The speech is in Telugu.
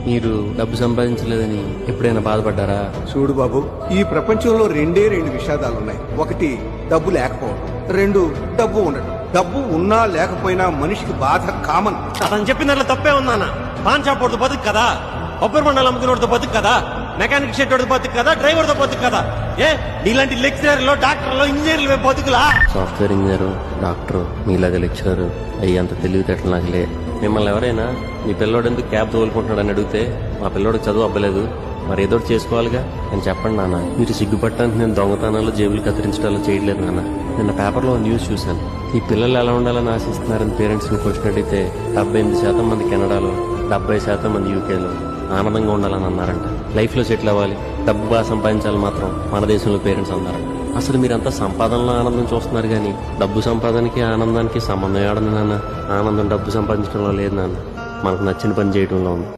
మీరు డబ్బు సంపాదించలేదని ఎప్పుడైనా బాధపడ్డారా? చూడు బాబు, ఈ ప్రపంచంలో రెండు విషాదాలున్నాయి. ఒకటి డబ్బు లేకపోవడం, రెండు డబ్బు ఉండడం. డబ్బు ఉన్నా లేకపోయినా మనిషికి బాధ కామన్. అతను చెప్పిన దాంట్లో తప్పే ఉందన్న. పాన్ షాప్ వాడితో బతుకు కదా, కొబ్బరి మండలం అమ్ముకునేవాడితో బతుకు కదా, మెకానిక్ షెడ్ వాడితో బతుకు కదా, డ్రైవర్తో బతుకు కదా. ఇలాంటి లెక్చరర్లు, డాక్టర్లు, ఇంజనీర్లు బతుకులా? సాఫ్ట్వేర్ ఇంజనీరు, డాక్టర్, మీలాగా లెక్చరర్ అయ్యి అంత తెలివితేటలు నాకు లే. మిమ్మల్ని ఎవరైనా మీ పిల్లోడు ఎందుకు క్యాబ్ తోలుకుంటున్నాడని అడిగితే మా పిల్లోడికి చదువు అవ్వలేదు, మరి ఏదో చేసుకోవాలిగా అని చెప్పండి నాన్న. మీరు సిగ్గుపట్టడానికి నేను దొంగతనాలు, జేబులు కత్తిరించడాలు చేయట్లేదు నాన్న. నిన్న పేపర్లో న్యూస్ చూశాను. ఈ పిల్లలు ఎలా ఉండాలని ఆశిస్తున్నారని పేరెంట్స్ని క్వశ్చన్ అడిగితే 78% మంది కెనడాలో, 70% మంది యూకేలో ఆనందంగా ఉండాలని అన్నారంట. లైఫ్లో సెటిల్ అవ్వాలి, డబ్బు బాగా సంపాదించాలి మాత్రం మన దేశంలో పేరెంట్స్ అన్నారంట. అసలు మీరంతా సంపాదనలో ఆనందం చూస్తున్నారు కానీ డబ్బు సంపాదనకి ఆనందానికి సంబంధం ఏడదు నాన్న. ఆనందం డబ్బు సంపాదించడంలో లేదు నాన్న, మనకు నచ్చిన పని చేయడంలో ఉంది.